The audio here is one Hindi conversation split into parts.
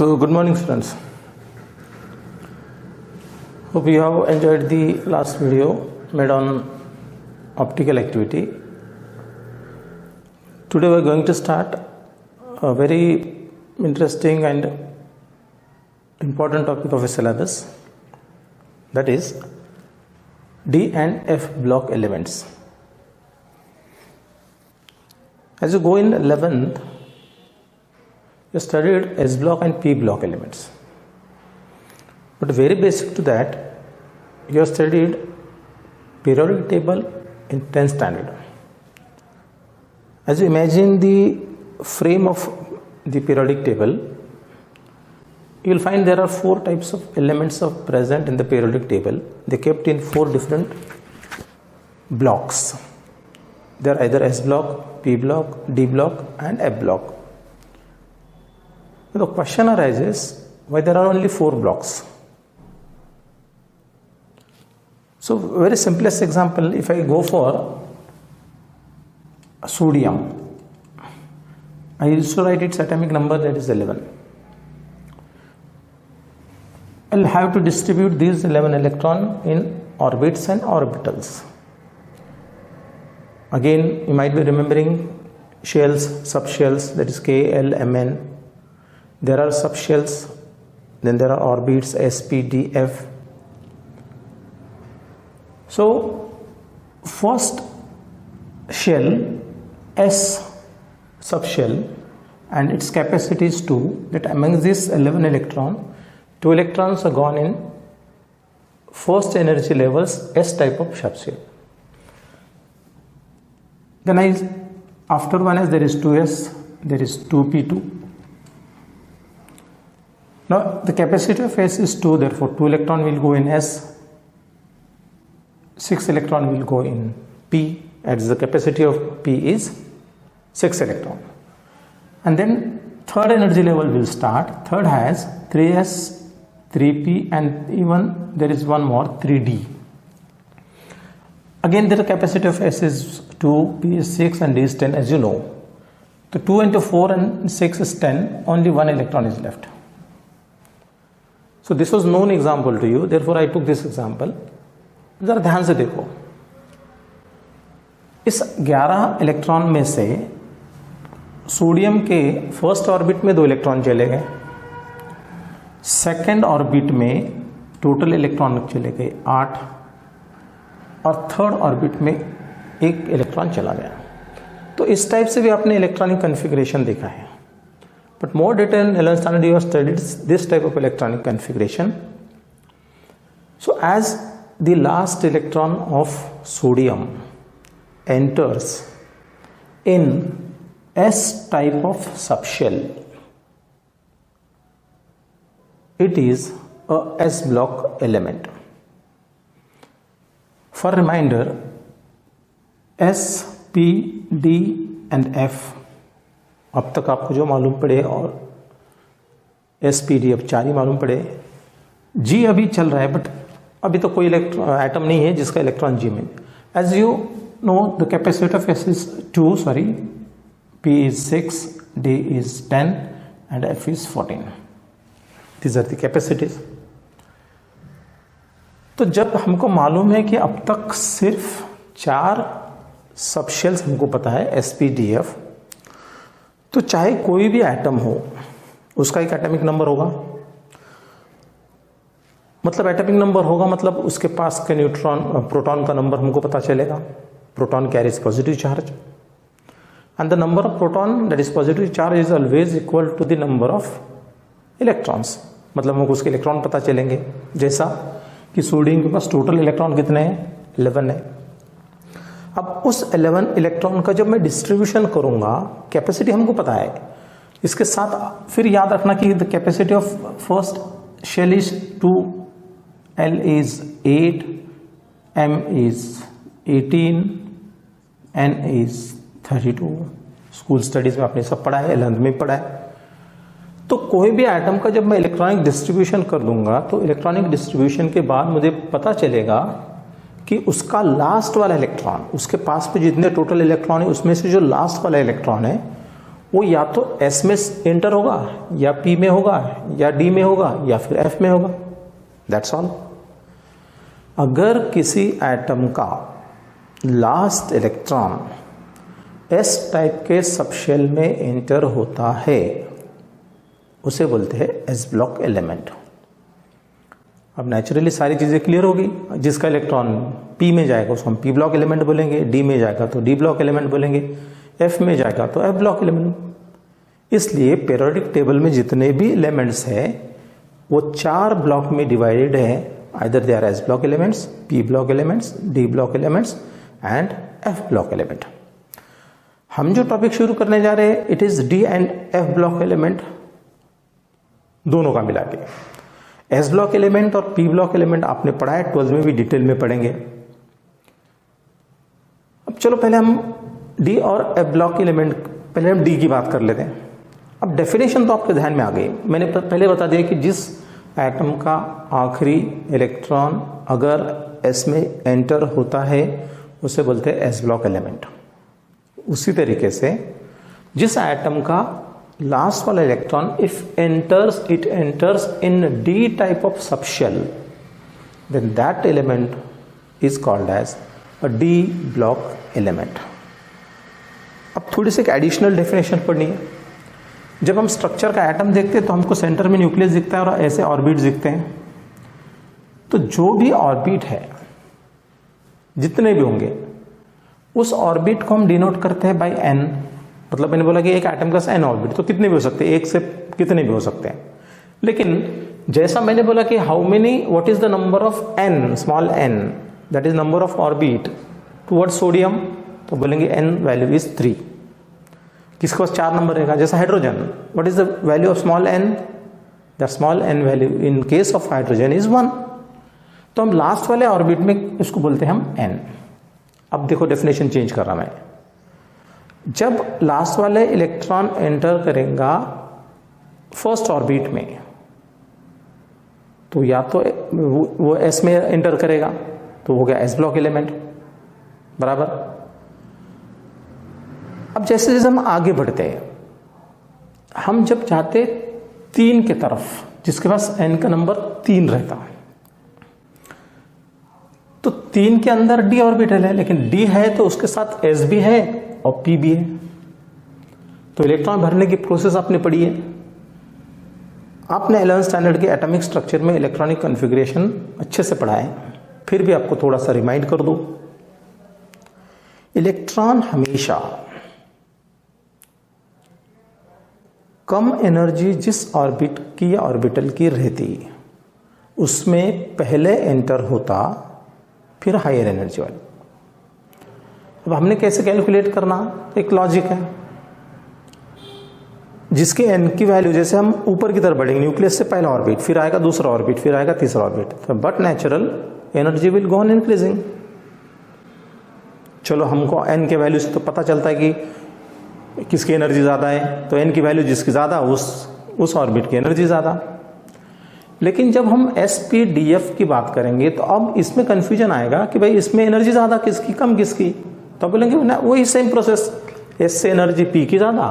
So, good morning, friends. Hope you have enjoyed the last video made on optical activity. Today we are going to start a very interesting and important topic of a syllabus, that is D and F block elements. As you go in 11th, you studied S block and P block elements. But very basic to that, you have studied periodic table in 10th standard. As you imagine the frame of the periodic table, you will find there are 4 types of elements of present in the periodic table. They kept in 4 different blocks. They are either S block, P block, D block and F block. The question arises, why there are only 4 blocks? So, very simplest example, if I go for sodium, I used to write its atomic number, that is 11. I will have to distribute these 11 electrons in orbits and orbitals. Again, you might be remembering shells, subshells, that is K, L, M, N. There are subshells, then there are orbits S, P, D, F. So, first shell S subshell and its capacity is 2, that among these 11 electrons, 2 electrons are gone in first energy levels S type of subshell. Then after 1s there is 2s, there is 2p2. Now the capacity of S is 2, therefore 2 electron will go in S, 6 electron will go in P, as the capacity of P is 6 electron. And then third energy level will start. Third has 3s, 3p and even there is one more 3d. Again the capacity of S is 2, P is 6 and D is 10, as you know. So 2 into 4 and 6 is 10, only 1 electron is left. So this was known example to you, therefore I took this example. जरा ध्यान से देखो, इस 11 इलेक्ट्रॉन में से सोडियम के फर्स्ट ऑर्बिट में 2 इलेक्ट्रॉन चले गए, सेकेंड ऑर्बिट में टोटल इलेक्ट्रॉन चले गए 8 और थर्ड ऑर्बिट में 1 इलेक्ट्रॉन चला गया. तो इस टाइप से भी आपने इलेक्ट्रॉनिक कॉन्फ़िगरेशन देखा है. But more detail in 11th standard you have studied this type of electronic configuration. So as the last electron of sodium enters in S type of subshell, it is a S block element. For reminder, S, P, D and F अब तक आपको जो मालूम पड़े और एस पी डी अब 4 ही मालूम पड़े. जी अभी चल रहा है, बट अभी तो कोई एटम नहीं है जिसका इलेक्ट्रॉन जी में. As you know the capacity of s is 2, sorry, p is 6, d is 10 and f is 14. These are the capacities. तो जब हमको मालूम है कि अब तक सिर्फ 4 सबशेल्स हमको पता है, एस पी डी एफ, तो चाहे कोई भी एटम हो उसका एक एटॉमिक नंबर होगा. मतलब एटॉमिक नंबर होगा मतलब उसके पास के प्रोटॉन का नंबर हमको पता चलेगा. Proton carries positive charge and the number of proton that is positive charge is always equal to the number of electrons. मतलब हमको उसके इलेक्ट्रॉन पता चलेंगे, जैसा कि सोडियम के पास टोटल इलेक्ट्रॉन कितने हैं, 11 है. अब उस 11 इलेक्ट्रॉन का जब मैं डिस्ट्रीब्यूशन करूंगा, कैपेसिटी हमको पता है, इसके साथ फिर याद रखना कि the capacity of first shell is 2, L is 8, M is 18, N is 32. School studies में आपने सब पढ़ा है, 11th में पढ़ा है. तो कोई भी एटम का जब मैं इलेक्ट्रॉनिक डिस्ट्रीब्यूशन कर दूंगा तो इलेक्ट्रॉनिक डिस्ट्रीब्यूशन के बाद मुझे पता चलेगा कि उसका लास्ट वाला इलेक्ट्रॉन, उसके पास पे जितने टोटल इलेक्ट्रॉन है उसमें से जो लास्ट वाला इलेक्ट्रॉन है वो या तो S में एंटर होगा, या P में होगा, या D में होगा, या फिर F में होगा। That's all. अगर किसी एटम का लास्ट इलेक्ट्रॉन S टाइप के सबशेल में एंटर होता है उसे बोलते हैं S ब्लॉक एलिमेंट। अब नेचुरली सारी चीज़ें क्लियर होगी। जिसका इलेक्ट्रॉन P में जाएगा उसको हम P ब्लॉक एलिमेंट बोलेंगे, D में जाएगा तो D ब्लॉक एलिमेंट बोलेंगे, F में जाएगा तो F ब्लॉक एलिमेंट। इसलिए पीरियोडिक टेबल में जितने भी एलिमेंट्स हैं वो 4 ब्लॉक में डिवाइडेड है। Either they are S block elements, P block elements, D block elements and F block element. हम जो टॉपिक शुरू करने जा रहे हैं it is D and F block element दोनों का मिला के। S ब्लॉक एलिमेंट और P ब्लॉक एलिमेंट आपने पढ़ा है, 12th में भी डिटेल में पढ़ेंगे। अब चलो पहले हम D और F ब्लॉक एलिमेंट, पहले हम D की बात कर लेते हैं। अब डेफिनेशन तो आपके ध्यान में आ गई। मैंने पहले बता दिया कि जिस एटम का आखिरी इलेक्ट्रॉन अगर S में एंटर होता है उसे बोलते हैं S ब्लॉक एलिमेंट। उसी तरीके से जिस एटम का लास्ट वाला electron it enters in D type of subshell, then that element is called as a D block element. अब थोड़ी सी एक एडिशनल डेफिनेशन पढ़नी है। जब हम स्ट्रक्चर का एटम देखते हैं तो हमको सेंटर में न्यूक्लियस दिखता है और ऐसे ऑर्बिट्स दिखते हैं। तो जो भी ऑर्बिट है, जितने भी होंगे, उस ऑर्बिट को हम डिनोट करते हैं बाय n। मतलब मैंने बोला कि एक एटम का n ऑर्बिट, तो कितने भी हो सकते हैं, एक से कितने भी हो सकते हैं। लेकिन जैसा मैंने बोला कि how many, what is the number of n, small n, that is number of orbit towards sodium, तो बोलेंगे n वैल्यू इज 3। किसके पास 4 नंबर रहेगा, जैसा hydrogen, what is the value of small n, the small n value in case of hydrogen is 1। तो हम लास्ट वाले ऑर्बिट में इसको बोलते हैं हम n। अब देखो डेफिनेशन चेंज कर रहा मैं। जब लास्ट वाले इलेक्ट्रॉन एंटर करेगा फर्स्ट ऑर्बिट में तो या तो वो S में एंटर करेगा तो हो गया S ब्लॉक एलिमेंट, बराबर। अब जैसे जैसे हम आगे बढ़ते हैं, हम जब जाते 3 के तरफ, जिसके पास n का नंबर 3 रहता है, तो 3 के अंदर D ऑर्बिटल है, लेकिन D है तो उसके साथ S भी है और P भी है। तो इलेक्ट्रॉन भरने की प्रोसेस आपने पढ़ी है। आपने 11th स्टैंडर्ड के एटॉमिक स्ट्रक्चर में इलेक्ट्रॉनिक कॉन्फ़िगरेशन अच्छे से पढ़ा है, फिर भी आपको थोड़ा सा रिमाइंड कर दो। इलेक्ट्रॉन हमेशा कम एनर्जी जिस ऑर्बिट की या ऑर्बिटल की रहती उसमें पहले एंटर होता, फिर हायर एनर्जी वाली। अब हमने कैसे कैलकुलेट करना, एक लॉजिक है। जिसके n की वैल्यू, जैसे हम ऊपर की तरफ बढ़ेंगे, न्यूक्लियस से पहला ऑर्बिट, फिर आएगा दूसरा ऑर्बिट, फिर आएगा तीसरा orbit, but natural energy will go on increasing. चलो हमको n के वैल्यू से तो पता चलता है कि किसकी एनर्जी ज्यादा है, तो n की वैल्यू जिसकी ज्यादा उस ऑर्बिट की एनर्जी ज्यादा। लेकिन जब हम SPDF की बात करेंगे तो अब इसमें कंफ्यूजन आएगा कि भाई इसमें एनर्जी ज्यादा किसकी, कम किसकी। तो बोलेंगे ना वही सेम प्रोसेस, S से एनर्जी P की ज्यादा,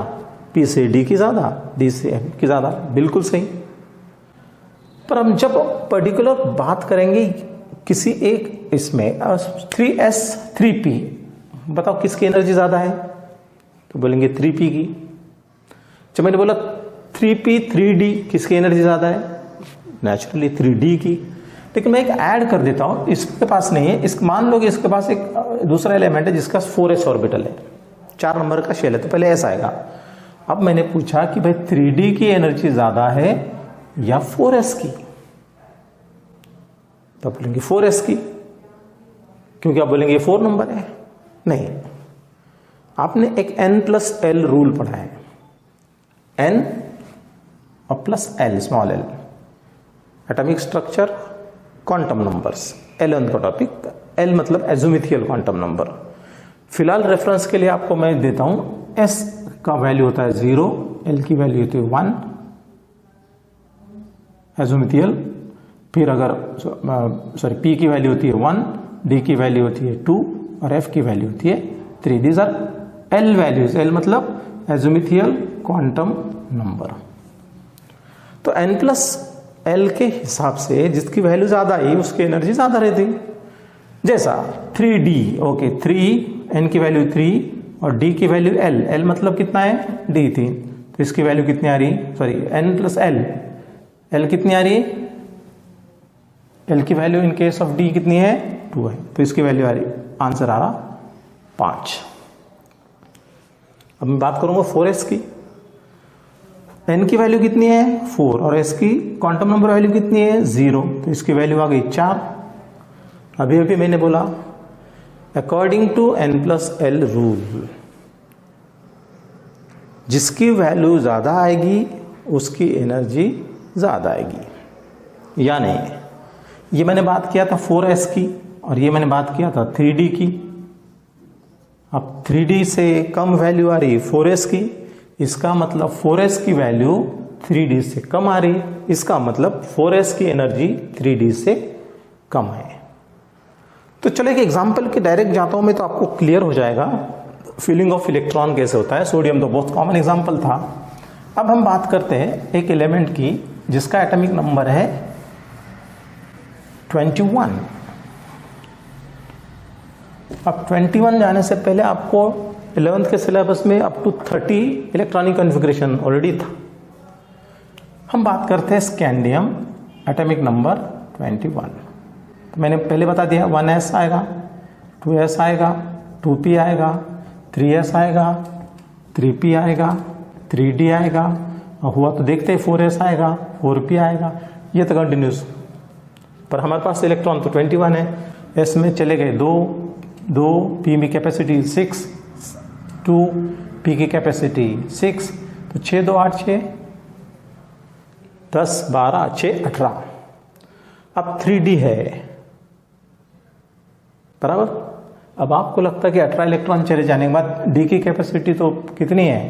P से D की ज्यादा, D से F की ज्यादा, बिल्कुल सही। पर हम जब पर्टिकुलर बात करेंगे किसी एक इसमें 3S 3P, बताओ किसकी एनर्जी ज्यादा है, तो बोलेंगे 3P की। जब मैंने बोला 3P 3D, किसकी एनर्जी ज्यादा है, नेचुरली 3D की। लेकिन मैं एक ऐड कर देता हूं, इसके पास नहीं है, इस मान लो कि इसके पास एक दूसरा एलिमेंट है जिसका 4s ऑर्बिटल है, 4 नंबर का शेल है, तो पहले S आएगा। अब मैंने पूछा कि भाई 3D की एनर्जी ज्यादा है या 4s की, तो बोलेंगे 4s की, क्योंकि आप बोलेंगे ये 4 नंबर है। नहीं, आपने एक n+l रूल पढ़ा है, n और +l, small l, atomic structure, quantum numbers, L1 का टॉपिक, L मतलब एज़ोमिथियल क्वांटम नंबर। फिलहाल रेफरेंस के लिए आपको मैं देता हूं, S का वैल्यू होता है 0, L की वैल्यू होती है 1 एज़ोमिथियल, फिर अगर P की वैल्यू होती है 1, D की वैल्यू होती है 2 और F की वैल्यू होती है 3। These are L values. L मतलब एज़ोमिथियल क्वांटम नंबर। तो n प्लस एल के हिसाब से जिसकी वैल्यू ज्यादा आई उसकी एनर्जी ज्यादा रहती। जैसा 3d, ओके 3, n की वैल्यू 3 और d की वैल्यू l, l मतलब कितना है d 3, तो इसकी वैल्यू कितनी आ रही, sorry n plus l, l कितनी आ रही है, l की value in case of d कितनी है 2 है, तो इसकी वैल्यू आ रही, आंसर आ रहा 5। अब मैं बात करूंगा 4s की। n की वैल्यू कितनी है 4 और s की क्वांटम नंबर वैल्यू कितनी है 0, तो इसकी वैल्यू आ गई 4। अभी अभी मैंने बोला according to n plus l rule, जिसकी वैल्यू ज्यादा आएगी उसकी एनर्जी ज्यादा आएगी। यानी ये मैंने बात किया था 4s की और ये मैंने बात किया था 3d की। अब 3d से कम वैल्यू आ रही है 4s की, इसका मतलब 4s की वैल्यू 3d से कम आ रही है, इसका मतलब 4s की एनर्जी 3d से कम है। तो चलो एक एग्जांपल के डायरेक्ट जाता हूं मैं, तो आपको क्लियर हो जाएगा फीलिंग ऑफ इलेक्ट्रॉन कैसे होता है। सोडियम तो बहुत कॉमन एग्जांपल था। अब हम बात करते हैं एक एलिमेंट की जिसका एटॉमिक नंबर है 21। अब 21 जाने से पहले आपको 11th के सिलेबस में up to 30 electronic configuration already था। हम बात करते हैं स्कैंडियम, एटॉमिक नंबर 21। तो मैंने पहले बता दिया 1s आएगा, 2s आएगा, 2p आएगा, 3s आएगा, 3p आएगा, 3d आएगा, और हुआ तो देखते हैं 4s आएगा, 4p आएगा, ये तो कंटिन्यूस। पर हमारे पास इलेक्ट्रॉन तो 21 है, s में चले गए 2, p में कैपेसिटी 6, 2, p की कैपेसिटी 6, तो 6 2 8 6, 10 12 6 18। अब 3d है बराबर। अब आपको लगता है कि 18 इलेक्ट्रॉन चले जाने के बाद d की कैपेसिटी तो कितनी है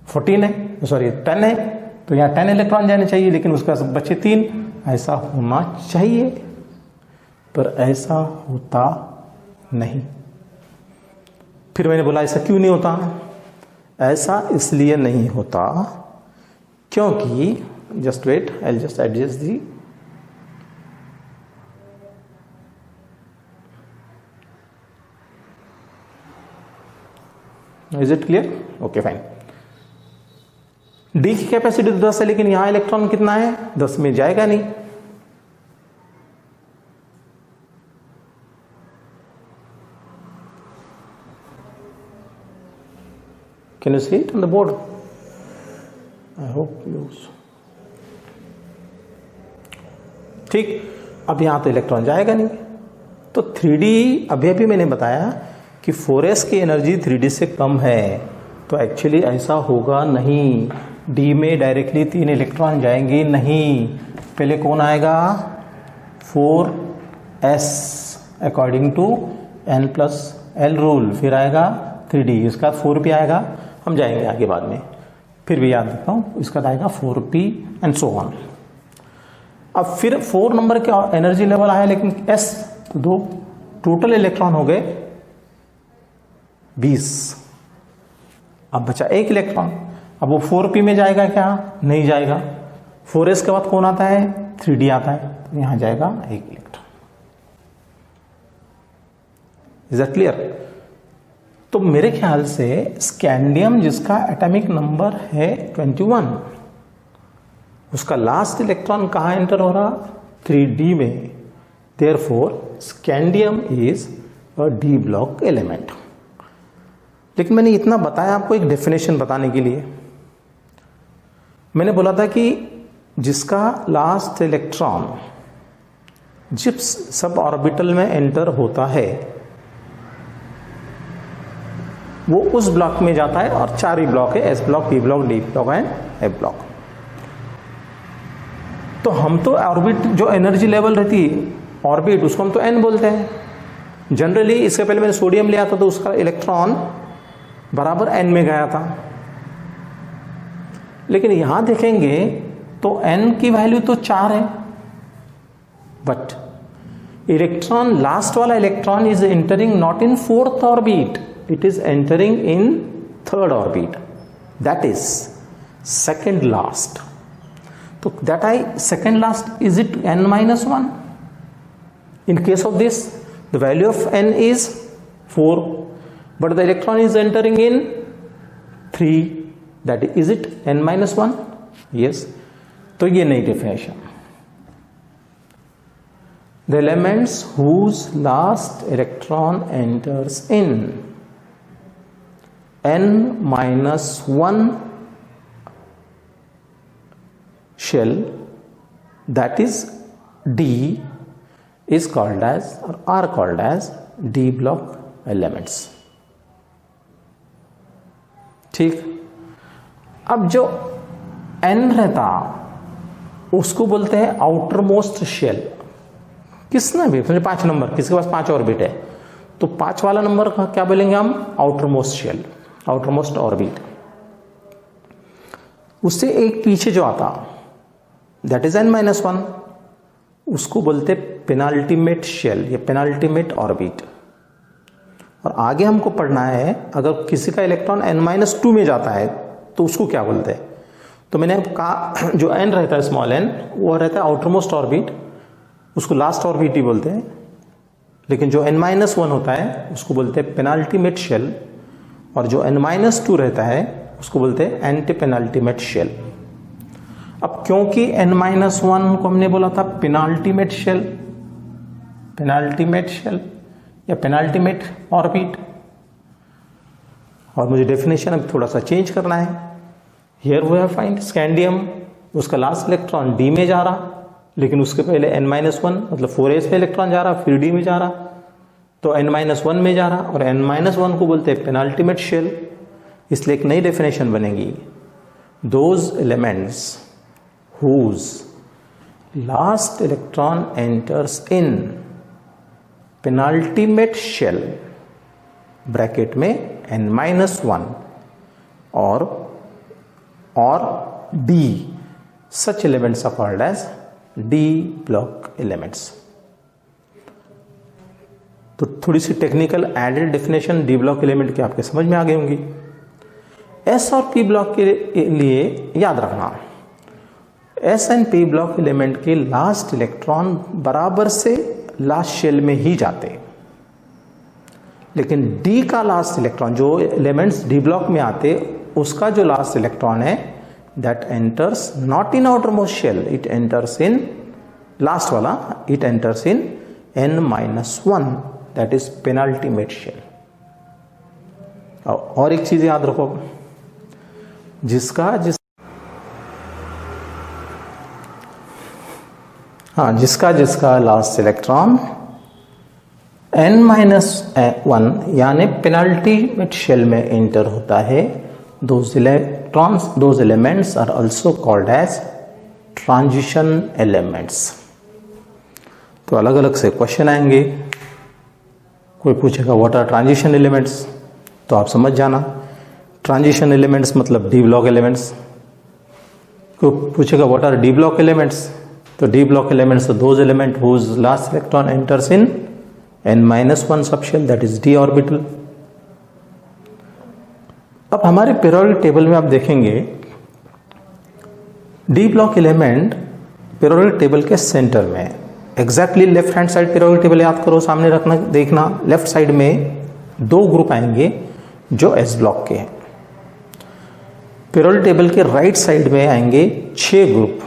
14 है, सॉरी 10 है, तो यहाँ 10 इलेक्ट्रॉन जाने चाहिए, लेकिन उसका बचे 3। ऐसा होना चाहिए पर ऐसा होता नहीं। फिर मैंने बोला ऐसा क्यों नहीं होता? ऐसा इसलिए नहीं होता क्योंकि, just wait, I just adjust दी, is it clear? Okay fine. D की कैपेसिटी तो 10 है, लेकिन यहां इलेक्ट्रॉन कितना है 10 में जाएगा नहीं। Can you see it on the board? I hope you. ठीक, अब यहां तो इलेक्ट्रॉन जाएगा नहीं, तो 3d अभी अभी मैंने बताया कि 4s की एनर्जी 3d से कम है, तो एक्चुअली ऐसा होगा नहीं। d में डायरेक्टली 3 इलेक्ट्रॉन जाएंगे नहीं, पहले कौन आएगा 4s according to n plus l rule, फिर आएगा 3d, इसका 4p आएगा, हम जाएंगे आगे बाद में, फिर भी याद रखता हूं, इसका आएगा 4p एंड सो ऑन। अब फिर 4 नंबर के एनर्जी लेवल आया, लेकिन s तो 2, टोटल इलेक्ट्रॉन हो गए 20। अब बचा 1 इलेक्ट्रॉन, अब वो 4p में जाएगा क्या? नहीं जाएगा। 4s के बाद कौन आता है 3d आता है, तो यहां जाएगा 1 इलेक्ट्रॉन। Is that clear? तो मेरे ख्याल से स्कैंडियम जिसका एटॉमिक नंबर है 21, उसका लास्ट इलेक्ट्रॉन कहां एंटर हो रहा 3d में, therefore scandium is a d block element. लेकिन मैंने इतना बताया आपको एक डेफिनेशन बताने के लिए। मैंने बोला था कि जिसका लास्ट इलेक्ट्रॉन जिस सब ऑर्बिटल में एंटर होता है वो उस ब्लॉक में जाता है, और 4 ही ब्लॉक है, S block, P block, D block and F block. तो हम तो ऑर्बिट जो एनर्जी लेवल रहती है ऑर्बिट, उसको हम तो एन बोलते हैं जनरली। इससे पहले मैंने सोडियम लिया था तो उसका इलेक्ट्रॉन बराबर एन में गया था, लेकिन यहां देखेंगे तो एन की वैल्यू तो 4 है, बट इलेक्ट्रॉन, लास्ट वाला electron is entering not in 4th orbit, it is entering in 3rd orbit, that is second last. So that second last, is it n minus 1? In case of this, the value of n is 4, but the electron is entering in 3, that is it n minus 1? Yes. तो ये नई definition. The elements whose last electron enters in n minus 1 shell, that is D, is called as or are called as D block elements. ठीक. अब जो n रहता उसको बोलते हैं आउटर मोस्ट शेल. किसने भी समझे 5 नंबर, किसके पास 5 ऑर्बिट है तो 5 वाला नंबर का क्या बोलेंगे हम? Outermost shell, outermost orbit. उससे एक पीछे जो आता दैट इज n माइनस 1, उसको बोलते पेनाल्टीमेट शेल या पेनाल्टीमेट ऑर्बिट. और आगे हमको पढ़ना है अगर किसी का इलेक्ट्रॉन n माइनस 2 में जाता है तो उसको क्या बोलते हैं. तो मैंने कहा जो n रहता है स्मॉल n वो रहता है आउटर मोस्ट ऑर्बिट, उसको लास्ट ऑर्बिट ही बोलते हैं. लेकिन जो n माइनस 1 होता है उसको बोलते हैं पेनाल्टीमेट शेल, और जो n माइनस 2 रहता है उसको बोलते हैं एंटी पेनाल्टीमेट शेल. अब क्योंकि n माइनस 1 को हमने बोला था पेनाल्टीमेट शेल, पेनाल्टीमेट शेल या पेनाल्टीमेट ऑर्बिट, और मुझे डेफिनेशन अब थोड़ा सा चेंज करना है. Here we have find scandium, उसका लास्ट इलेक्ट्रॉन d में जा रहा, लेकिन उसके पहले n माइनस 1 मतलब 4s पे इलेक्ट्रॉन जा रहा, फिर d में जा रहा, तो n माइनस 1 में जा रहा, और n माइनस 1 को बोलते हैं पेनाल्टीमेट शेल. इसलिए एक नई डेफिनेशन बनेगी, those elements whose last electron enters in penultimate shell bracket में n minus 1 और D, such elements are called as D block elements. तो थोड़ी सी technical added definition D block element की आपके समझ में आ गई होंगी. एस और पी ब्लॉक के लिए याद रखना, S and P block element के लास्ट इलेक्ट्रॉन बराबर से लास्ट शेल में ही जाते, लेकिन डी का लास्ट इलेक्ट्रॉन, जो एलिमेंट्स डी ब्लॉक में आते उसका जो लास्ट इलेक्ट्रॉन है that enters not in outermost shell, it enters in last वाला, it enters in n minus 1 that is penultimate shell. और एक चीज याद रखो, जिसका लास्ट इलेक्ट्रॉन n माइनस 1 यानी पेनाल्टीमेट शेल में एंटर होता है, those elements are also called as transition elements. तो अलग अलग से क्वेश्चन आएंगे. कोई पूछेगा व्हाट आर ट्रांजिशन एलिमेंट्स, तो आप समझ जाना ट्रांजिशन एलिमेंट्स मतलब डी ब्लॉक एलिमेंट्स. कोई पूछेगा what are D block elements, तो D block elements those element whose last electron enters in n minus 1 subshell that is d orbital. अब हमारे पीरियोडिक टेबल में आप देखेंगे D block element periodic table के सेंटर में, exactly left hand side periodic table याद करो, सामने रखना, देखना लेफ्ट साइड में 2 ग्रुप आएंगे जो एस ब्लॉक के हैं. पीरियोडिक टेबल के राइट साइड में आएंगे 6 ग्रुप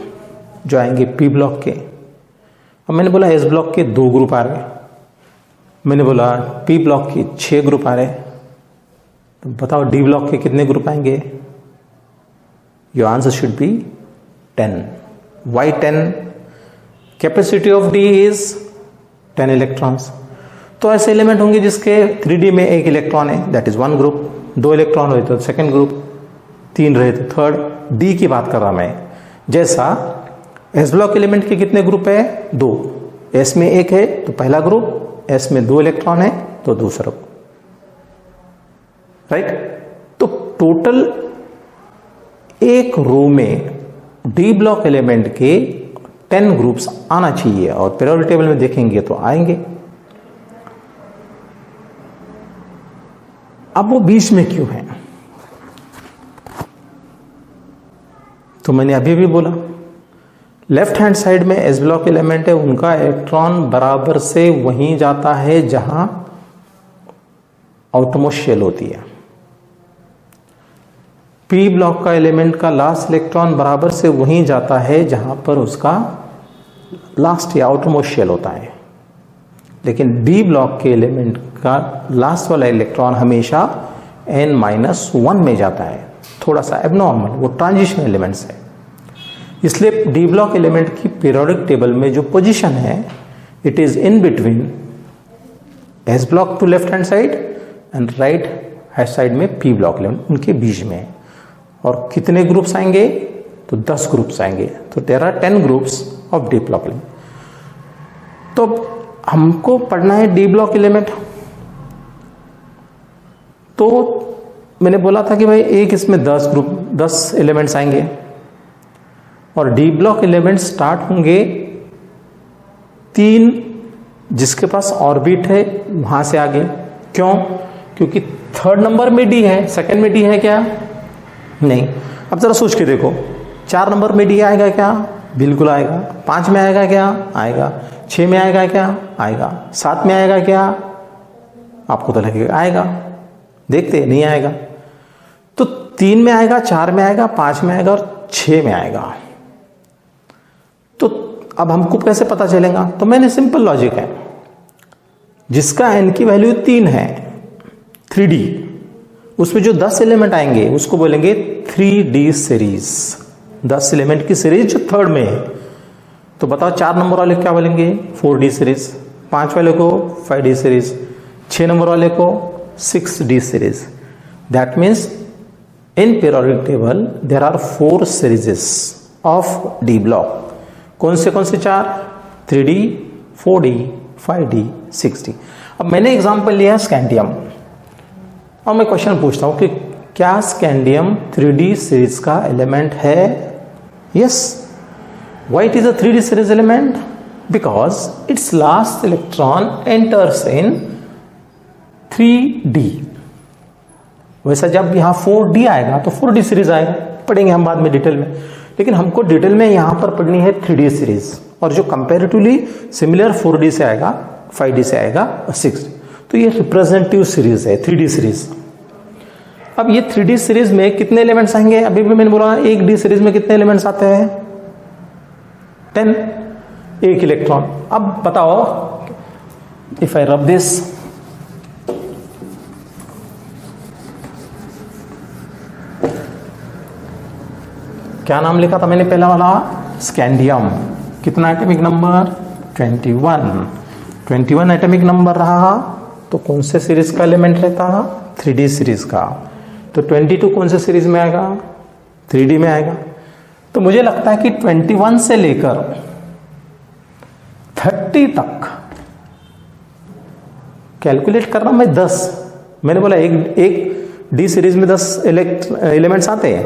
जो आएंगे पी ब्लॉक के. अब मैंने बोला एस ब्लॉक के 2 ग्रुप आ रहे, मैंने बोला पी ब्लॉक के 6 ग्रुप आ रहे, तो बताओ डी ब्लॉक के कितने ग्रुप आएंगे? Your answer should be 10. Why 10? Capacity of d is 10 electrons. तो ऐसे एलिमेंट होंगे जिसके 3D में 1 इलेक्ट्रॉन है दैट इज 1 ग्रुप, 2 इलेक्ट्रॉन हुए तो सेकेंड ग्रुप, 3 रहे तो थर्ड. डी की बात कर रहा मैं. जैसा एस ब्लॉक एलिमेंट के कितने ग्रुप है? 2. एस में 1 है तो पहला ग्रुप, एस में 2 इलेक्ट्रॉन है तो दूसरा ग्रुप, राइट. तो टोटल एक रो में डी ब्लॉक एलिमेंट के 10 ग्रुप्स आना चाहिए, और पीरियोडिक टेबल में देखेंगे तो आएंगे. अब वो बीच में क्यों है? तो मैंने अभी भी बोला लेफ्ट हैंड साइड में एस ब्लॉक एलिमेंट है, उनका इलेक्ट्रॉन बराबर से वहीं जाता है जहां आउटमोस्ट शेल होती है। पी ब्लॉक का एलिमेंट का लास्ट इलेक्ट्रॉन बराबर से वहीं जाता है जहां पर उसका लास्ट या आउटमोस्ट शेल होता है। लेकिन डी ब्लॉक के एलिमेंट का लास्ट वाला इलेक्ट्रॉन हमेशा n-1 में जाता है, थोड़ा सा एबनॉर्मल, वो ट्रांजिशन एलिमेंट्स है। इसलिए डी ब्लॉक एलिमेंट की पीरियोडिक टेबल में जो पोजीशन है it is in between s block to left hand side and right hand side में पी ब्लॉक एलिमेंट, उनके बीच में। और कितने ग्रुप्स आएंगे? तो 10 ग्रुप्स आएंगे। तो there are 10 groups of d block element. तो हमको पढ़ना है डी ब्लॉक एलिमेंट। तो मैंने बोला था कि भाई एक इसमें 10 एलिमेंट्स आएंगे और डी ब्लॉक एलिमेंट स्टार्ट होंगे 3 जिसके पास ऑर्बिट है वहां से आगे। क्यों? क्योंकि 3rd नंबर में डी है, 2nd में डी है क्या? नहीं। अब जरा सोच के देखो, 4 नंबर में डी आएगा क्या? बिल्कुल आएगा। 5 में आएगा क्या? आएगा। 6 में आएगा क्या? आएगा। 7 में आएगा क्या? आपको तो लगेगा आएगा, देखते नहीं आएगा। तो 3 में आएगा, 4 में आएगा, 5 में आएगा और 6 में आएगा। तो अब हमको कैसे पता चलेगा? तो मैंने सिंपल लॉजिक है, जिसका n की वैल्यू 3 है 3D, उसमें जो 10 एलिमेंट आएंगे उसको बोलेंगे 3D सीरीज। 10 एलिमेंट की सीरीज जो 3rd में है। तो बताओ 4 नंबर वाले क्या बोलेंगे? 4D series. 5 वाले को 5D सीरीज। 6 नंबर वाले को 6D series. That means in periodic table there are 4 series of d block. कौन से 4? 3D, 4D, 5D, 6D। अब मैंने एग्जांपल लिया स्कैंडियम और मैं क्वेश्चन पूछता हूं कि क्या स्कैंडियम 3D सीरीज का एलिमेंट है? Yes. Why it is a 3D series element? Because it's last electron enters in 3D। वैसा जब यहां 4D आएगा तो 4D सीरीज आएगा, पढ़ेंगे हम बाद में डिटेल में। लेकिन हमको डिटेल में यहां पर पढ़नी है 3D सीरीज, और जो कंपैरेटिवली सिमिलर 4D से आएगा, 5D से आएगा और 6D। तो ये रिप्रेजेंटेटिव सीरीज है 3D सीरीज। अब ये 3D सीरीज में कितने एलिमेंट्स आएंगे? अभी भी मैंने बोला एक डी सीरीज में कितने एलिमेंट्स आते हैं? 10, एक इलेक्ट्रॉन। अब बताओ, इफ आई रब दिस, क्या नाम लिखा था मैंने पहला वाला? स्कैंडियम। कितना एटॉमिक नंबर? 21 एटॉमिक नंबर रहा। तो कौन से सीरीज का एलिमेंट रहता? 3D सीरीज का। तो 22 कौन से सीरीज में आएगा? 3D में आएगा। तो मुझे लगता है कि 21 से लेकर 30 तक कैलकुलेट करना मैं 10, मैंने बोला एक डी सीरीज में 10 एलिमेंट्स आते हैं।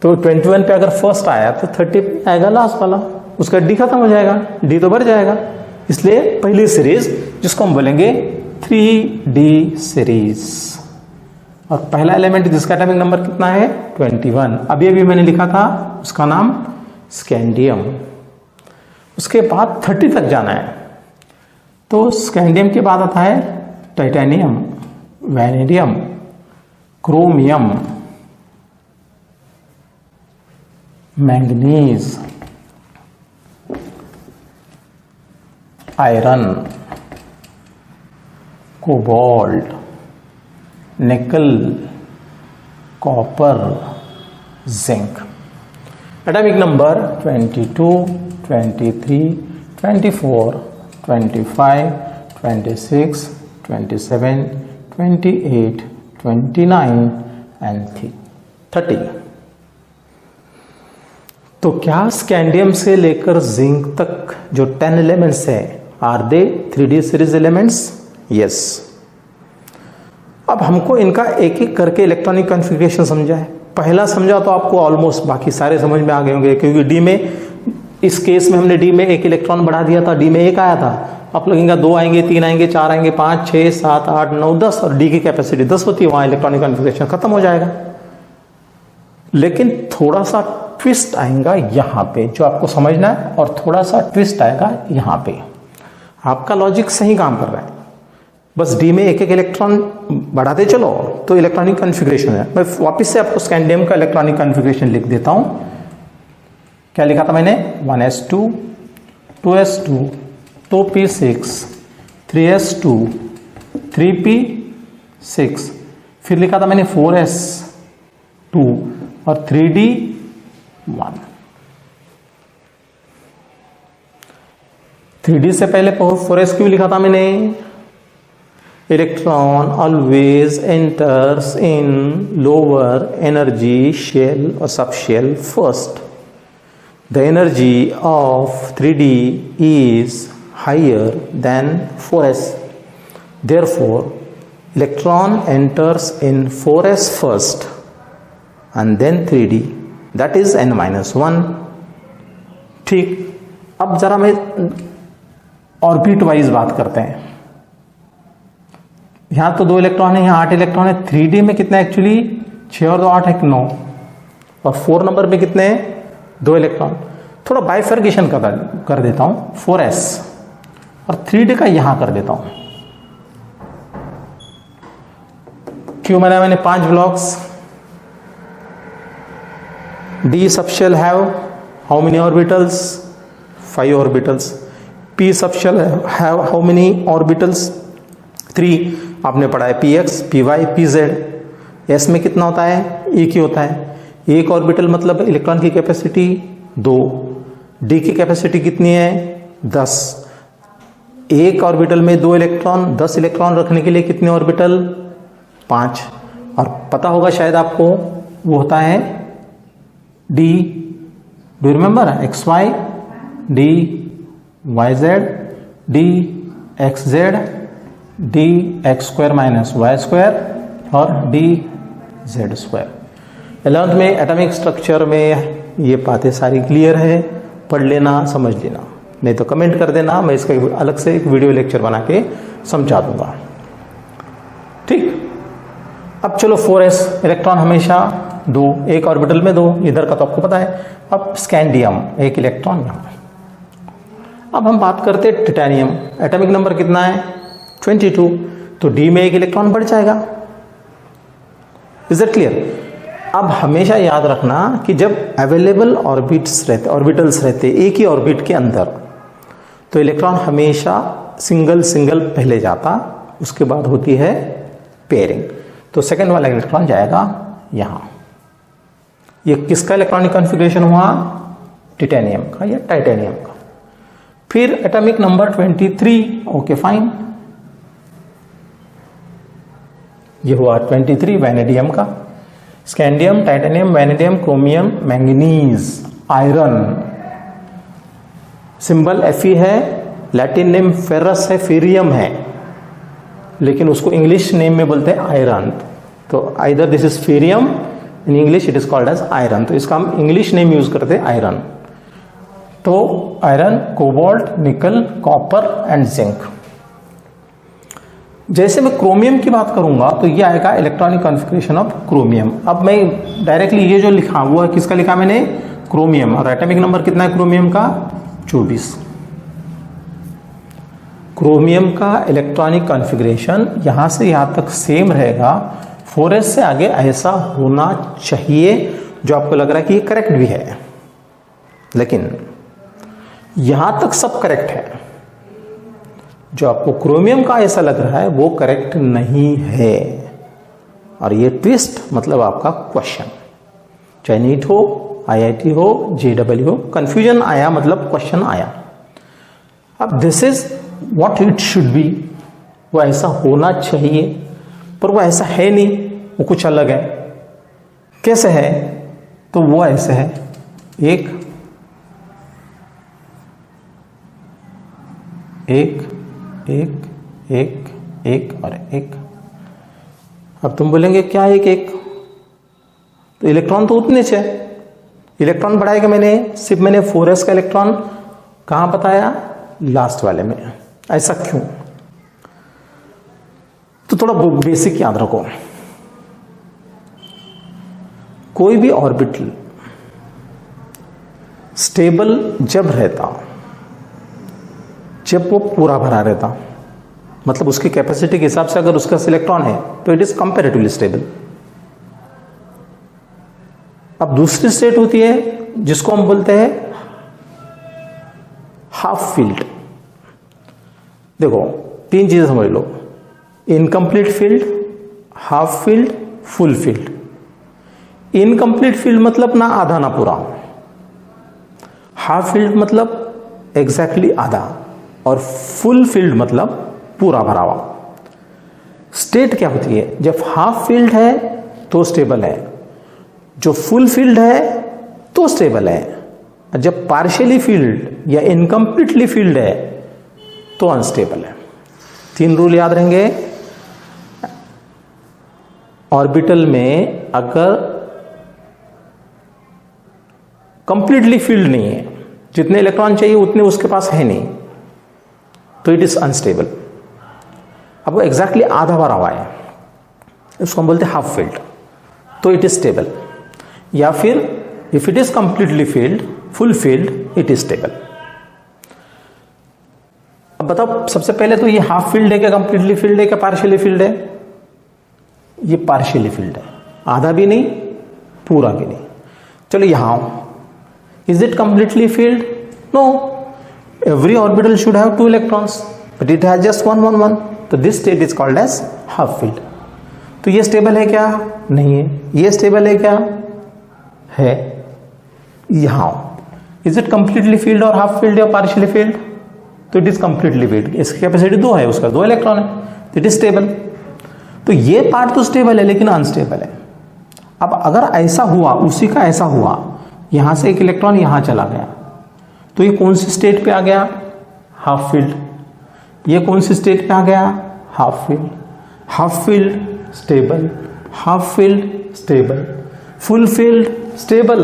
तो 21 पे अगर फर्स्ट आया तो 30 पे आएगा लास्ट वाला, उसका डी खत्म हो जाएगा, डी तो बढ़ जाएगा। इसलिए पहली सीरीज जिसको हम बोलेंगे 3D सीरीज। और पहला एलिमेंट जिसका एटॉमिक नंबर कितना है? 21। अभी अभी मैंने लिखा था उसका नाम स्कैंडियम। उसके बाद 30 तक जाना है। तो स्कैंडियम के बाद आता है titanium, vanadium, chromium, manganese, iron, cobalt, nickel, copper, zinc. Atomic number 22, 23, 24, 25, 26, 27, 28, 29 and 30। तो क्या स्कैंडियम से लेकर जिंक तक जो 10 एलिमेंट्स है, are they 3D series elements? Yes. अब हमको इनका एक एक करके इलेक्ट्रॉनिक कॉन्फ़िगरेशन समझा है। पहला समझा तो आपको ऑलमोस्ट बाकी सारे समझ में आ गए होंगे, क्योंकि डी में, इस केस में हमने डी में एक इलेक्ट्रॉन बढ़ा दिया था, डी में एक आया था। आप लगेगा 2 आएंगे, 3 आएंगे, 4 आएंगे, 5, 6, 7, 8, 9, 10, और डी की कैपेसिटी 10 होती है, वहां इलेक्ट्रॉनिक कॉन्फ़िगरेशन खत्म हो जाएगा। लेकिन थोड़ा सा ट्विस्ट आएगा यहाँ पे, जो आपको समझना है, और थोड़ा सा ट्विस्ट आएगा यहाँ पे। आपका लॉजिक सही काम कर रहा है, बस डी में एक एक इलेक्ट्रॉन बढ़ाते चलो तो इलेक्ट्रॉनिक कॉन्फ़िगरेशन है। मैं वापस से आपको स्कैंडियम का इलेक्ट्रॉनिक कॉन्फ़िगरेशन लिख देता हूं। क्या लिखा था मैंने? 1s2, 2s2, 2p6, 3s2, 3p6, फिर लिखा था मैंने 4s2 और 3d1। 3d से पहले 4s क्यों लिखा था मैंने? Electron always enters in lower energy shell or subshell first. The energy of 3d is higher than 4s. Therefore, electron enters in 4s first and then 3d. That is n-1. ठीक, अब जरा मैं ऑर्बिट वाइज बात करते हैं। यहां तो 2 इलेक्ट्रॉन है, यहां 8 इलेक्ट्रॉन है। 3d में कितना एक्चुअली? 6 और 2 8 है, 9। और 4 नंबर में कितने हैं? 2 इलेक्ट्रॉन। थोड़ा बाइफर्केशन कर देता हूं, 4s और 3d का यहां कर देता हूं। क्यों बनाया मैंने 5 blocks? d subshell have how many orbitals? 5 orbitals. p subshell have how many orbitals? 3। आपने पढ़ा है px, py, pz। s में कितना होता है? एक ही होता है। एक ऑर्बिटल मतलब इलेक्ट्रॉन की कैपेसिटी 2, d की कैपेसिटी कितनी है? 10। एक ऑर्बिटल में 2 इलेक्ट्रॉन, 10 इलेक्ट्रॉन रखने के लिए कितने ऑर्बिटल? 5। और पता होगा शायद आपको, वो होता है d, do remember? xy, d yz, d xz, d x square minus y square और डी जेड स्क्वायर। 11th में एटॉमिक स्ट्रक्चर में ये बातें सारी क्लियर है, पढ़ लेना, समझ लेना, नहीं तो कमेंट कर देना, मैं इसका अलग से एक वीडियो लेक्चर बना के समझा दूंगा। ठीक, अब चलो 4s, इलेक्ट्रॉन हमेशा 2, एक ऑर्बिटल में 2, इधर का तो आपको पता है। अब स्कैंडियम, एक इलेक्ट्रॉन यहाँ। अब हम बात करते हैं टिटेनियम। एटॉमिक नंबर कितना है? 22। तो d में एक इलेक्ट्रॉन बढ़ जाएगा। Is that clear? अब हमेशा याद रखना कि जब अवेलेबल ऑर्बिटल्स रहते एक ही ऑर्बिट के अंदर, तो इलेक्ट्रॉन हमेशा सिंगल सिंगल पहले जाता, उसके बाद होती है पेयरिंग। तो सेकंड वाला इलेक्ट्रॉन जाएगा यहां। ये किसका इलेक्ट्रॉनिक कॉन्फ़िगरेशन हुआ? टिटेनियम का या टाइटेनियम का। फिर एटॉमिक नंबर 23। ओके फाइन, ये हुआ 23 वैनेडियम का। Scandium, titanium, vanadium, chromium, manganese, iron. Symbol Fe है, लैटिन नेम फेरस है, फेरियम है, लेकिन उसको इंग्लिश नेम में बोलते हैं आयरन। तो either this is ferrum, in English it is called as iron, तो इसका हम इंग्लिश नेम यूज करते हैं आयरन। तो iron, cobalt, nickel, copper and zinc. जैसे मैं क्रोमियम की बात करूंगा तो ये आएगा इलेक्ट्रॉनिक कॉन्फ़िगरेशन ऑफ क्रोमियम। अब मैं डायरेक्टली ये जो लिखा हुआ है, किसका लिखा मैंने? क्रोमियम। और एटॉमिक नंबर कितना है क्रोमियम का? 24। क्रोमियम का इलेक्ट्रॉनिक कॉन्फ़िगरेशन यहां से यहां तक सेम रहेगा। 4s से आगे ऐसा होना चाहिए, जो आपको लग रहा है कि ये करेक्ट भी है, लेकिन यहां तक सब करेक्ट है। जो आपको क्रोमियम का ऐसा लग रहा है वो करेक्ट नहीं है। और ये ट्विस्ट मतलब आपका क्वेश्चन, चाहे नीट हो, IIT हो, JEE हो, कंफ्यूजन आया मतलब क्वेश्चन आया। अब this is what it should be, वो ऐसा होना चाहिए, पर वो ऐसा है नहीं, वो कुछ अलग है। कैसे है? तो वो ऐसे है, एक एक एक एक एक और एक। अब तुम बोलेंगे क्या एक एक? तो इलेक्ट्रॉन तो उतने से इलेक्ट्रॉन बढ़ाएगा। मैंने 4s का इलेक्ट्रॉन कहां बताया? लास्ट वाले में। ऐसा क्यों? तो थोड़ा बेसिक याद रखो। कोई भी ऑर्बिटल स्टेबल जब रहता जब वो पूरा भरा रहता, मतलब उसकी कैपेसिटी के हिसाब से अगर उसका इलेक्ट्रॉन है तो इट इज कंपैरेटिवली स्टेबल। अब दूसरी स्टेट होती है जिसको हम बोलते हैं हाफ फील्ड। देखो तीन चीजें समझ लो, incomplete filled, half filled, full filled. Incomplete filled मतलब ना आधा ना पूरा, हाफ फील्ड मतलब एग्जैक्टली आधा, और फुल फील्ड मतलब पूरा भरा हुआ। स्टेट क्या होती है, जब हाफ फील्ड है तो स्टेबल है, जो फुल फील्ड है तो स्टेबल है, जब पार्शियली फील्ड या इनकम्प्लीटली फील्ड है तो अनस्टेबल है। तीन रूल याद रहेंगे। ऑर्बिटल में अगर कंप्लीटली फील्ड नहीं है, जितने इलेक्ट्रॉन चाहिए उतने उसके पास है नहीं, तो इट इज अनस्टेबल। अब वो एग्जैक्टली आधा भरा हुआ है, इसको हम बोलते हैं हाफ फील्ड, तो इट इज स्टेबल। या फिर if it is completely field, full field, it is stable. अब बताओ सबसे पहले तो ये हाफ फील्ड है क्या, कंप्लीटली फील्ड है क्या, पार्शियली फील्ड है? ये पार्शियली फील्ड है, आधा भी नहीं पूरा भी नहीं। चलो यहां, is it completely filled? No, every orbital should have 2 electrons, but it has just 1 1 1, तो this state is called as half filled. तो ये स्टेबल है क्या? नहीं है। ये स्टेबल है क्या? है। यहां इज इट कंप्लीटली फील्ड और हाफ फील्ड या पार्शियली फील्ड? तो इट इज कंप्लीटली फील्ड, इसकी कैपेसिटी 2 है, उसका 2 इलेक्ट्रॉन है, इट इज स्टेबल। तो ये पार्ट तो स्टेबल है लेकिन अनस्टेबल है। अब अगर ऐसा हुआ, उसी का ऐसा हुआ, यहां से एक इलेक्ट्रॉन यहां चला गया, तो ये कौन सी स्टेट पे आ गया? Half field. ये कौन सी स्टेट पे आ गया? Half field. Half field stable, half field stable, full field stable,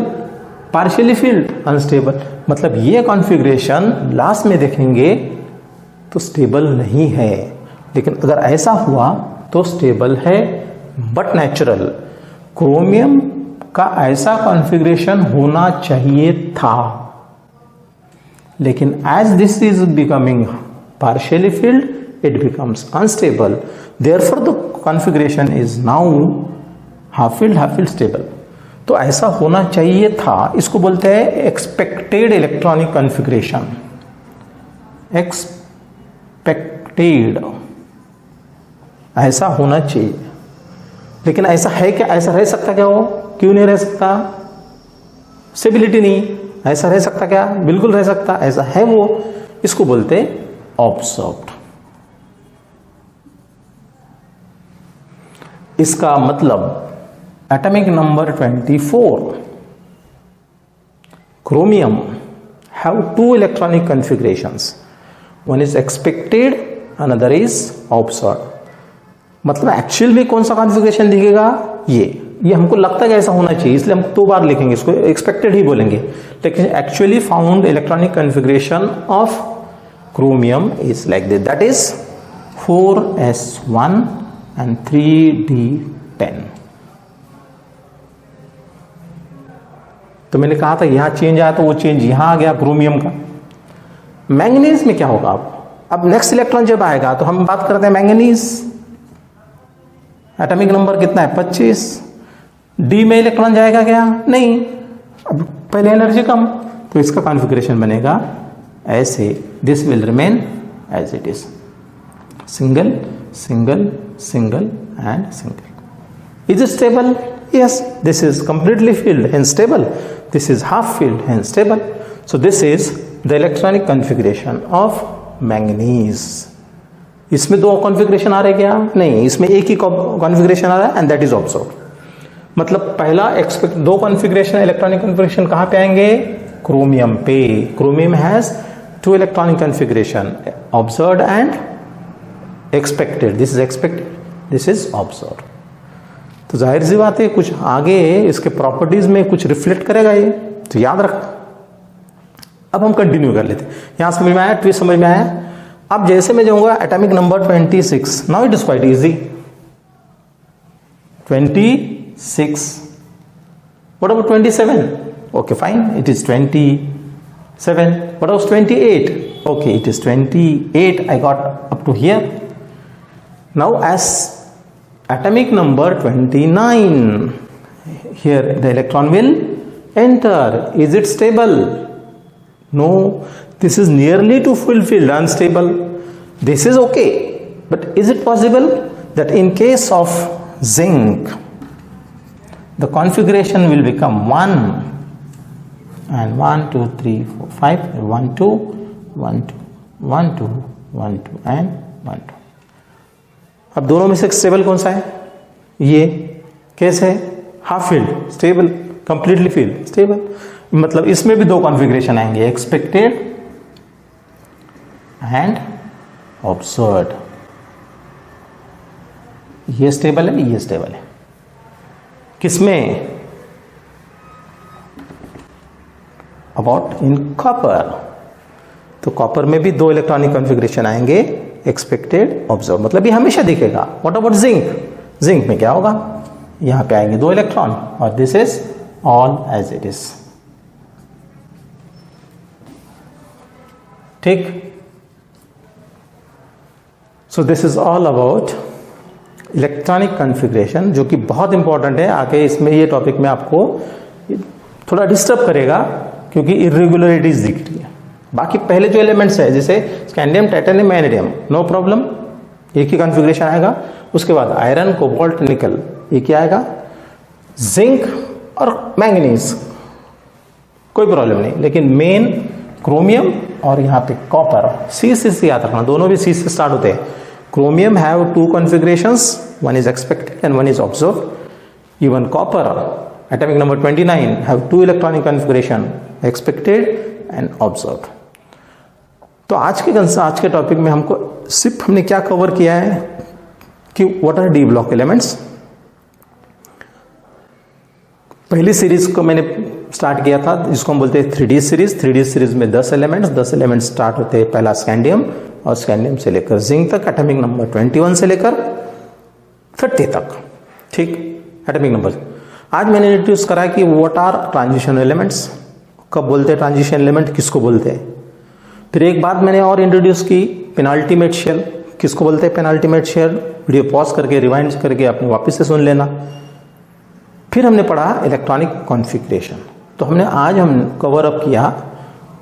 partially field unstable. मतलब ये कॉन्फ़िगरेशन लास्ट में देखेंगे तो स्टेबल नहीं है, लेकिन अगर ऐसा हुआ तो स्टेबल है बट नेचुरल। क्रोमियम का ऐसा कॉन्फ़िगरेशन होना चाहिए था, लेकिन as this is becoming partially filled, it becomes unstable. Therefore, the configuration is now half filled stable. तो ऐसा होना चाहिए था, इसको बोलते हैं एक्सपेक्टेड इलेक्ट्रॉनिक कॉन्फ़िगरेशन। एक्सपेक्टेड, ऐसा होना चाहिए, लेकिन ऐसा है क्या? ऐसा रह सकता क्या? वो क्यों नहीं रह सकता? स्टेबिलिटी नहीं। ऐसा रह सकता क्या? बिल्कुल रह सकता, ऐसा है वो। इसको बोलते हैं ऑब्जर्व्ड। इसका मतलब atomic number 24, chromium have 2 electronic configurations, one is expected, another is observed. मतलब एक्चुअल में कौन सा कॉन्फ़िगरेशन दिखेगा? ये हमको लगता है कि ऐसा होना चाहिए, इसलिए हम 2 बार लिखेंगे, इसको एक्सपेक्टेड ही बोलेंगे, लेकिन actually found electronic configuration of chromium is like this, that is 4s1 and 3d10। तो मैंने कहा था यहां चेंज आया तो वो चेंज यहां आ गया क्रोमियम का। मैंगनीज में क्या होगा? अब नेक्स्ट इलेक्ट्रॉन जब आएगा तो हम बात करते हैं मैंगनीज, एटॉमिक नंबर कितना है? 25। डी में इलेक्ट्रॉन जाएगा क्या? नहीं, अब पहले एनर्जी कम, तो इसका कॉन्फ़िगरेशन बनेगा ऐसे, this will remain as it is, single single single and single. Is it stable? Yes, this is completely filled and stable, this is half filled and stable. So this is the electronic configuration of manganese. इसमें 2 कॉन्फ़िगरेशन आ रहे क्या? नहीं, इसमें एक ही कॉन्फ़िगरेशन आ रहा है एंड दैट इज ऑब्जर्व्ड। मतलब पहला 2 कॉन्फ़िगरेशन इलेक्ट्रॉनिक कॉन्फ़िगरेशन कहां पे आएंगे? क्रोमियम पे। Chromium has 2 electronic configuration, observed and expected. This is expected, this is observed. तो जाहिर सी बात है कुछ आगे इसके प्रॉपर्टीज में कुछ रिफ्लेक्ट करेगा ये, तो याद रख। अब हम कंटिन्यू कर लेते हैं। यहां समझ में आया? ट्विस्ट समझ में आया? अब जैसे मैं जाऊंगा atomic number 26, now it is quite easy. 26, what about 27? Okay, fine, it is 20, 7. What was 28? Okay, it is 28. I got up to here. Now as atomic number 29, here the electron will enter. Is it stable? No, this is nearly to fulfilled, unstable. This is okay, but is it possible that in case of zinc, the configuration will become 1 and 1, 2, 3, 4, 5, 1, 2, 1, 2, 1, 2, 1, 2 and 1, 2. अब दोनों में से स्टेबल कौन सा है? ये कैसे है? Half field stable, completely field stable, मतलब इसमें भी दो कॉन्फ़िगरेशन आएंगे, एक्सपेक्टेड एंड ऑब्जर्व्ड. ये स्टेबल है, ये स्टेबल है. किसमें? About in copper. तो कॉपर में भी दो इलेक्ट्रॉनिक कॉन्फ़िगरेशन आएंगे, एक्सपेक्टेड, ऑब्जर्व. मतलब ये हमेशा दिखेगा. What about zinc? जिंक में क्या होगा? यहां पे आएंगे दो इलेक्ट्रॉन और this is all as it is. ठीक. So this is all about electronic configuration, जो कि बहुत इंपॉर्टेंट है. आगे इसमें ये टॉपिक में आपको थोड़ा डिस्टर्ब करेगा क्योंकि इरेगुलरिटीज दिख रही है. बाकी पहले जो एलिमेंट्स है जैसे scandium, titanium, magnesium, no problem, एक ही कॉन्फ़िगरेशन आएगा. उसके बाद आयरन, कोबाल्ट, निकल, एक ही आएगा. जिंक और मैंगनीज कोई प्रॉब्लम नहीं. लेकिन मेन क्रोमियम और यहाँ पे कॉपर, सी से याद रखना, दोनों भी सी से स्टार्ट होते हैं. Chromium have two configurations, one is expected and one is observe. Even copper atomic number 29 have two electronic configuration, expected and observed. तो आज के टॉपिक में हमको सिर्फ हमने क्या कवर किया है कि what are D block elements. पहली सीरीज को मैंने स्टार्ट किया था जिसको हम बोलते हैं 3D सीरीज. 3D सीरीज में 10 एलिमेंट्स स्टार्ट होते हैं. पहला स्कैंडियम, और स्कैंडियम से लेकर जिंक तक, एटॉमिक नंबर 21 से लेकर 30 तक. ठीक, एटॉमिक नंबर. आज मैंने इंट्रोड्यूस करा कि व्हाट आर ट्रांजिशन एलिमेंट्स, कब बोलते हैं ट्रांजिशन एलिमेंट, किसको बोलते हैं. फिर एक बात मैंने और इंट्रोड्यूस की, पेनाल्टीमेट शेल, किसको बोलते हैं पेनाल्टीमेट शेल. वीडियो पॉज करके रिवाइंड करके आपने वापस से सुन लेना. फिर हमने पढ़ा इलेक्ट्रॉनिक कॉन्फ़िगरेशन. तो हम कवर अप किया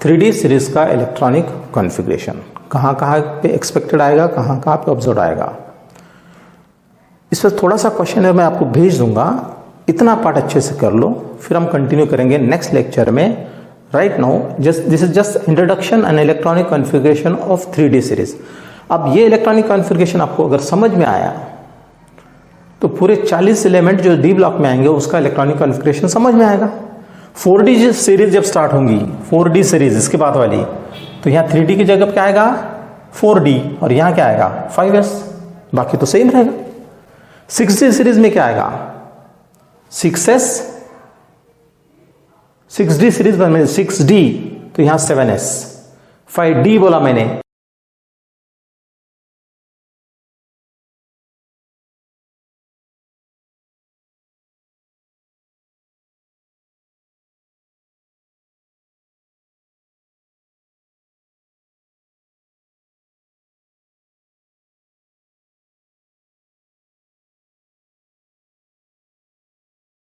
3D सीरीज का इलेक्ट्रॉनिक कॉन्फ़िगरेशन. कहाँ कहाँ पे एक्सपेक्टेड आएगा, कहाँ कहाँ पे ऑब्जर्व आएगा. इस पर थोड़ा सा क्वेश्चन है मैं आपको भेज दूंगा. इतना पार्ट अच्छे से कर लो, फिर हम कंटिन्यू करेंगे नेक्स्ट लेक्चर में. Right now this is just introduction and electronic configuration of 3D series. अब ये इलेक्ट्रॉनिक कॉन्फ़िगरेशन आपको अगर समझ में आया तो पूरे 40 एलिमेंट जो डी ब्लॉक में आएंगे उसका इलेक्ट्रॉनिक कॉन्फ़िगरेशन समझ में आएगा. 4D सीरीज जब स्टार्ट होंगी, 4D सीरीज इसके बाद वाली, तो यहाँ 3D की जगह क्या आएगा 4D, और यहाँ क्या आएगा 5S, बाकी तो सेम रहेगा. 6D सीरीज में क्या आएगा 6S. 6D सीरीज में 6D, तो यहां 7S. 5D बोला मैंने